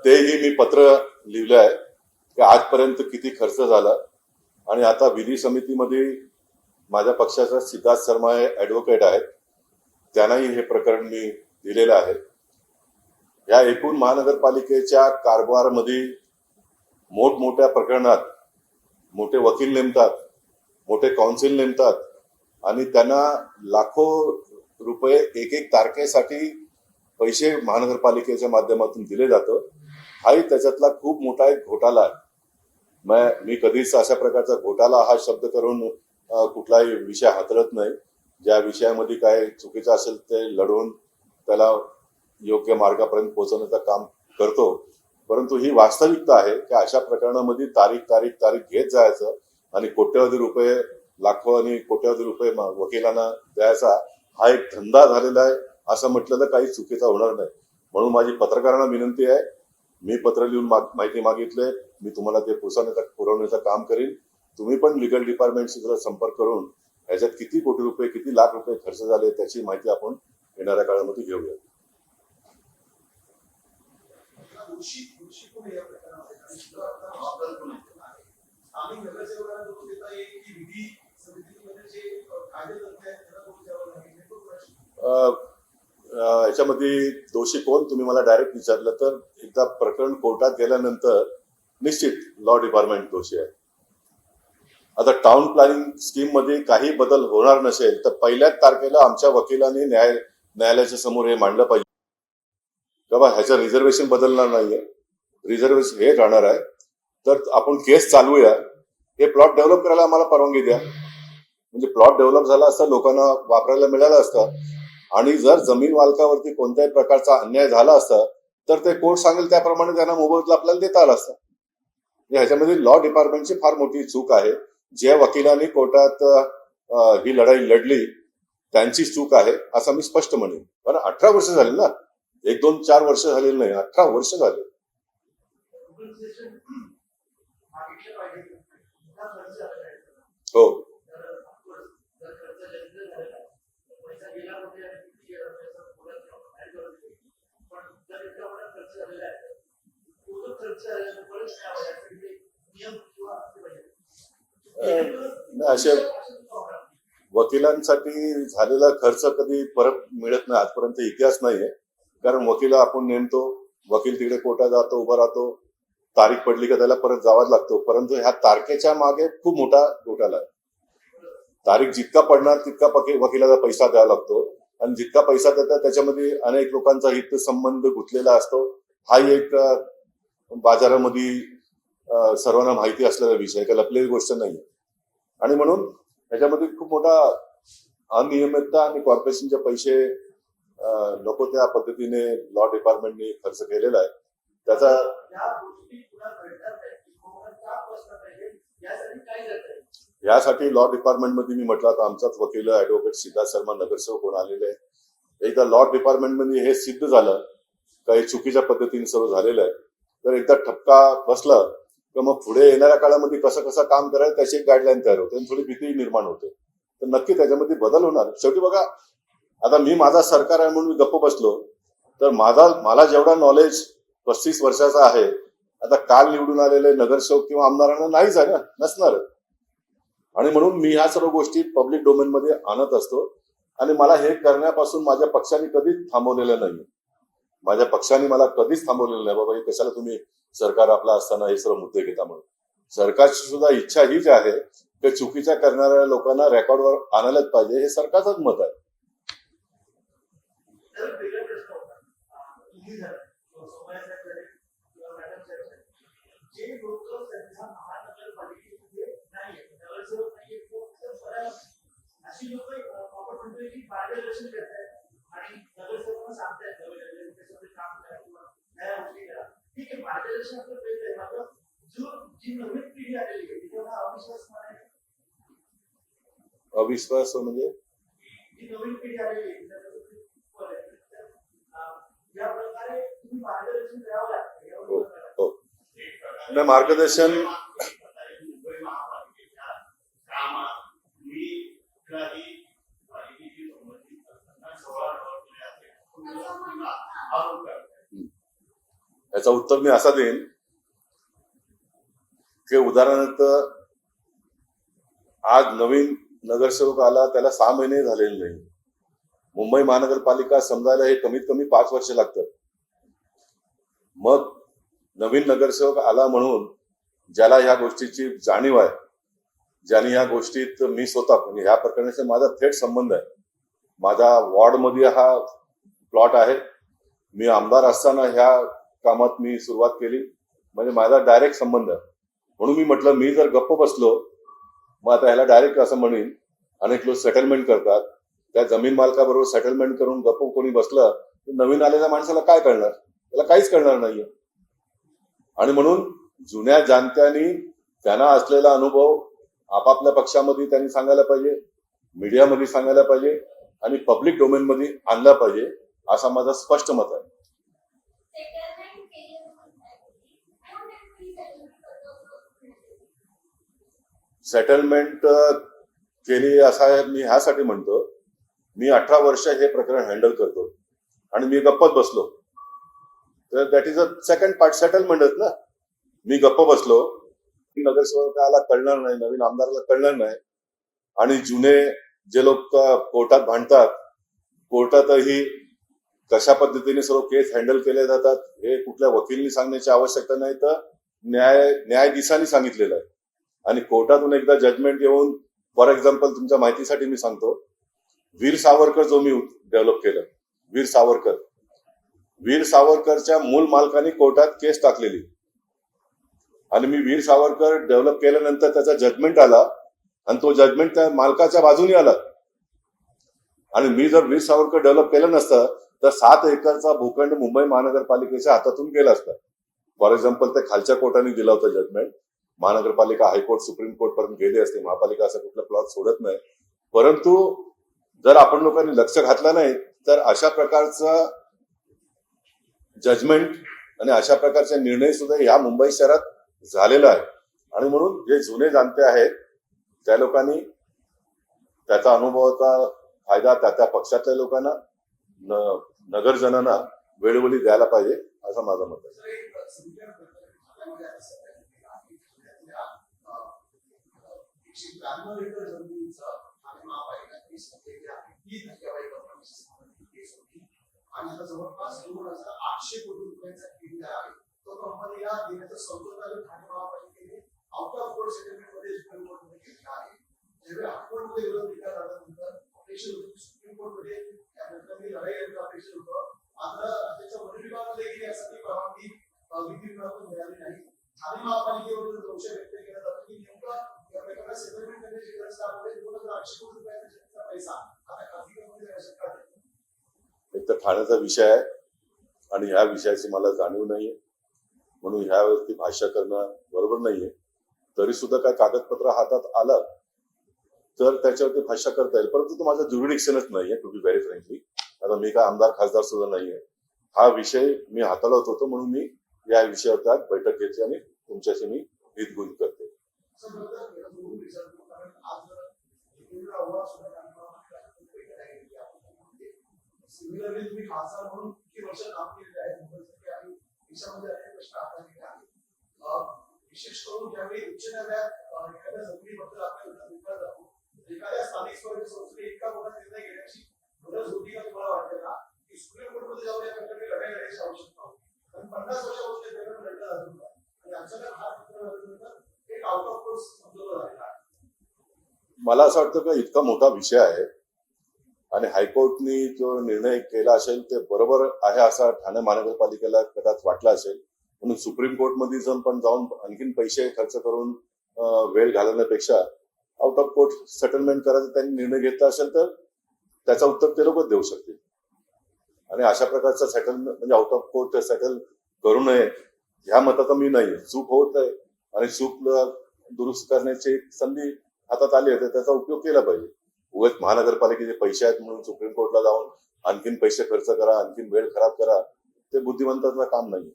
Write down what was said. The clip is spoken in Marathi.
तेही मी पत्र लिहिलं आहे की आजपर्यंत किती खर्च झाला. आणि आता विधी समितीमध्ये माझ्या पक्षाचा सिद्धार्थ शर्मा हे ऍडव्होकेट आहेत, त्यांनाही हे प्रकरण मी दिलेलं आहे. या एकूण महानगरपालिकेच्या कारभारामध्ये मोठमोठ्या प्रकरणात मोठे वकील नेमतात, मोठे काउन्सिल नेमतात आणि त्यांना लाखो रुपये एक एक तारखेसाठी पैसे महानगरपालिकेच्या माध्यमातून दिले जातं. हाही त्याच्यातला खूप मोठा एक घोटाळा आहे. मी कधीच अशा प्रकारचा घोटाळा हा शब्द करून कुठलाही विषय हाताळत नाही. ज्या विषयामध्ये काय चुकीचं असेल ते लढवून त्याला योग्य मार्गापर्यंत पोहोचवण्याचं काम करतो. परंतु ही वास्तविकता आहे की अशा प्रकरणामध्ये तारीख घेत जायचं आणि कोट्यवधी रुपये, लाखो आणि कोट्यवधी रुपये वकिलांना द्यायचा हा एक धंदा झालेला आहे. असं म्हटलं तर काही चुकीचं होणार नाही. म्हणून माझी पत्रकारांना विनंती आहे, मी पत्र लिहून माहिती मागितले, मी तुम्हाला ते पुरवण्याचं काम करीन. तुम्ही पण लिगल डिपार्टमेंटशी जरा संपर्क करून ह्याच्यात किती कोटी रुपये, किती लाख रुपये खर्च झाले त्याची माहिती आपण येणाऱ्या काळामध्ये घेऊया. याच्यामध्ये दोषी कोण तुम्ही मला डायरेक्ट विचारलं तर एकदा प्रकरण कोर्टात गेल्यानंतर निश्चित लॉ डिपार्टमेंट दोषी आहे. आता टाउन प्लॅनिंग स्कीम मध्ये काही बदल होणार नसेल तर पहिल्याच तारखेला आमच्या वकिलांनी न्यायालयाच्या समोर हे मांडलं पाहिजे का बा ह्याचं रिझर्वेशन बदलणार नाहीये, रिझर्वेशन हे राहणार आहे. तर आपण केस चालवूया, हे प्लॉट डेव्हलप करायला आम्हाला परवानगी द्या. म्हणजे प्लॉट डेव्हलप झाला असता, लोकांना वापरायला मिळालं असतं. आणि जर जमीन मालकावरती कोणत्याही प्रकारचा अन्याय झाला असता तर ते कोर्ट सांगेल त्याप्रमाणे त्यांना मोबदला आपल्याला देता आला असता. ह्याच्यामध्ये लॉ डिपार्टमेंटची फार मोठी चूक आहे. ज्या वकिलांनी कोर्टात ही लढाई लढली त्यांची चूक आहे असं मी स्पष्ट म्हणेन. पण 18 वर्ष झाले ना, 1, 2, 4 वर्ष झालेली नाही, 18 वर्ष झाले. हो, असे वकिलांसाठी झालेला खर्च कधी परत मिळत नाही, आजपर्यंत इतिहास नाहीये. कारण वकील आपण नेमतो, वकील तिकडे कोर्टात जातो, उभा राहतो, तारीख पडली का त्याला परत जावाच लागतो. परंतु ह्या तारखेच्या मागे खूप मोठा घोटाळा आहे. तारीख जितका पडणार तितका वकिलाला पैसा द्यावा लागतो आणि जितका पैसा देतात त्याच्यामध्ये अनेक लोकांचा हित संबंध गुंतलेला असतो. हाही एक बाजारामध्ये सर्वांना माहिती असलेला विषय, काही लपलेली गोष्ट नाही. आणि म्हणून ह्याच्यामध्ये खूप मोठा अनियमितता आणि कॉर्पोरेशनचे पैसे नको त्या पद्धतीने लॉ डिपार्टमेंटने खर्च केलेला आहे. त्याचा यासाठी लॉ डिपार्टमेंटमध्ये मी म्हटलं तर आमचाच वकील ऍडव्होकेट सिद्धार्थ शर्मा नगरसेवक होऊन आलेले आहे. एकदा लॉ डिपार्टमेंटमध्ये हे सिद्ध झालं काही चुकीच्या पद्धतीने सर्व झालेलं आहे तर एकदा ठपका बसला तर मग पुढे येणाऱ्या काळामध्ये कसं काम करायचं त्याची एक गाईडलाईन तयार होते आणि थोडी भीती निर्माण होते. तर नक्की त्याच्यामध्ये बदल होणार. शेवटी बघा, आता मी माझा सरकार आहे म्हणून गप्प बसलो तर मला जेवढा नॉलेज 35 वर्षाचा आहे, आता काल निवडून आलेले नगरसेवक किंवा आमदारांना नाहीच आहे ना, नसणार. आणि म्हणून मी ह्या सर्व गोष्टी पब्लिक डोमेन मध्ये आणत असतो आणि मला हे करण्यापासून माझ्या पक्षाने कधीच थांबवलेलं नाही. माझ्या पक्षाने मला कधीच थांबवलेलं नाही. बाबा हे कशाला तुम्ही सरकार आपला असताना हे सर्व मुद्दे घेता म्हणून. सरकारची सुद्धा इच्छा हीच आहे की चुकीच्या करणाऱ्या लोकांना रेकॉर्डवर आणायलाच पाहिजे, हे सरकारचंच मत आहे. अविश्वास म्हणजे हो, मार्गदर्शन याचं उत्तर मी असं देईन की उदाहरणार्थ आज नवीन नगरसेवक आला, त्याला 6 महिने झालेले नाही. मुंबई महानगरपालिका समजायला हे कमीत कमी 5 वर्ष लागतात. मग नवीन नगरसेवक आला म्हणून ज्याला ह्या गोष्टीची जाणीव आहे, ज्याने या गोष्टीत मी स्वतः म्हणजे ह्या प्रकरणाचा माझा थेट संबंध आहे. माझा वॉर्डमध्ये हा प्लॉट आहे. मी आमदार असताना ह्या कामात मी सुरुवात केली, म्हणजे माझा डायरेक्ट संबंध आहे. म्हणून मी म्हटलं मी जर गप्प बसलो, मग आता ह्याला डायरेक्ट असं म्हणेन, अनेक लोक सेटलमेंट करतात, त्या जमीन मालकाबरोबर सेटलमेंट करून गप्प कोणी बसलं तर नवीन आलेल्या माणसाला काय कळणार? त्याला काहीच कळणार नाहीये. आणि म्हणून जुन्या जाणत्यांनी त्यांना असलेला अनुभव आपापल्या पक्षामध्ये त्यांनी सांगायला पाहिजे, मीडियामध्ये सांगायला पाहिजे आणि पब्लिक डोमेन मध्ये आणला पाहिजे, असा माझा स्पष्ट मत आहे. सेटलमेंट केली असं मी ह्यासाठी म्हणतो, मी 18 वर्ष हे प्रकरण हँडल करतो आणि मी गप्पच बसलो तर that is a second part, सेटलमेंटच ना. मी गप्प बसलो, नगरसेवकाला कळणार नाही, नवीन आमदाराला कळणार नाही, आणि जुने जे लोक कोर्टात भांडतात, कोर्टातही कशा पद्धतीने सर्व केस हँडल केले जातात हे कुठल्या वकीलनी सांगण्याची आवश्यकता नाही, तर न्यायाधीशांनी सांगितलेलं आहे. आणि कोर्टातून एकदा जजमेंट येऊन, फॉर एक्झाम्पल तुमच्या माहितीसाठी मी सांगतो, वीर सावरकर जो मी डेव्हलप केलं, वीर सावरकरच्या मूळ मालकाने कोर्टात केस टाकलेली, आणि मी वीर सावरकर डेव्हलप केल्यानंतर त्याचा जजमेंट आला आणि तो जजमेंट त्या मालकाच्या बाजूने आला. आणि मी जर वीर सावरकर डेव्हलप केलं नसतं तर 7 एकरचा भूखंड मुंबई महानगरपालिकेच्या हातातून गेला असता. फॉर एक्झाम्पल ते खालच्या कोर्टाने दिलं होतं जजमेंट, महानगरपालिका हायकोर्ट सुप्रीम कोर्ट पर्यंत गेली असते. महापालिका असं कुठला प्लॉट सोडत नाही. परंतु जर आपण लोकांनी लक्ष घातलं नाही तर अशा प्रकारचा जजमेंट आणि अशा प्रकारचे निर्णय सुद्धा या मुंबई शहरात झालेला आहे. आणि म्हणून जे जुने जाणते आहेत त्या लोकांनी त्याचा अनुभवाचा फायदा त्या पक्षातल्या लोकांना, नगरजनांना वेळोवेळी द्यायला पाहिजे, असं माझं मत आहे. आणि आता जवळपास 2,800 कोटी रुपयांचा निधी आहे. तो कंपनी या देण्याचं संशोधन ठाणे महापालिकेने आउट ऑफ कोर्ट सेटलमेंट मध्ये सुप्रीम कोर्टमध्ये केलं आहे. ज्यावेळी हायकोर्टमध्ये विरोध केला झाल्यानंतर अपेक्षित होतं की सुप्रीम कोर्टमध्ये या प्रकरणी लढाई यांचं अपेक्षित होतं. मात्र त्याच्या वन विभागामध्ये देखील यासाठी परवानगी विधी विभागातून मिळाली नाही. ठाणे महापालिकेवर दोष व्यक्त केला जातो की नेमकं या प्रकरणात सेटलमेंट करण्याची गरज त्यामुळे 2,800 कोटी रुपयांचा पैसा आता खासगी कंपनी देण्याची का नाही? एक तर ठाण्याचा विषय आहे आणि ह्या विषयाची मला जाणीव नाहीये, म्हणून ह्यावरती भाष्य करणं बरोबर नाहीये. तरी सुद्धा काय कागदपत्र हातात आलं तर त्याच्यावरती भाष्य करता येईल, परंतु तो माझा ज्युरिडिक्शनच नाहीये, टू बी व्हेरी फ्रँकली. आता मी काय आमदार खासदार सुद्धा नाहीये. हा विषय मी हाताळत होतो म्हणून मी या विषयावर आज बैठक घेतली आणि तुमच्याशी मी हितगुज करते. सिमिलरली तुम्ही खासदार म्हणून किती वर्ष काम केलेले आहे मुंबईसाठी आणि देशामध्ये अनेक प्रश्न हाताळलेले आहेत. विशेष करून ज्यावेळी उच्च न्यायालयात एखाद्या जमिनीबद्दल आपल्याला विचार जातो, एखाद्या स्थानिक स्वराज्य संस्थेने इतका मोठा निर्णय घेण्याची गरज होती का तुम्हाला वाटते ना की सुप्रीम कोर्टमध्ये जाऊन या प्रकरणी लढाई लढायची आवश्यकता होती? कारण 50 वर्षापासून ते प्रकरण लढलं जात होतं आणि अचानक हा प्रकरण एक आउट ऑफ कोर्ट समजवलं झालेला आहे. मला असं वाटतं की इतका मोठा विषय आहे आणि हायकोर्टने जो निर्णय केला असेल ते बरोबर आहे असं ठाणे महानगरपालिकेला कदाचित वाटलं असेल, म्हणून सुप्रीम कोर्टमध्ये जाऊन आणखीन पैसे खर्च करून वेळ घालवण्यापेक्षा आउट ऑफ कोर्ट सेटलमेंट करायचा त्यांनी निर्णय घेतला असेल तर त्याचं उत्तर ते लोकच देऊ शकतील. आणि अशा प्रकारचा सेटलमेंट म्हणजे आउट ऑफ कोर्ट सेटल करू नये ह्या मताचा मी नाही. चूक होत आहे आणि चूक दुरुस्त करण्याची संधी हातात आली आहे तर त्याचा उपयोग केला पाहिजे. उगाच महानगरपालिकेचे पैसे आहेत म्हणून सुप्रीम कोर्टला जाऊन आणखीन पैसे खर्च करा, आणखीन वेळ खराब करा, ते बुद्धिमंतांचं काम नाही.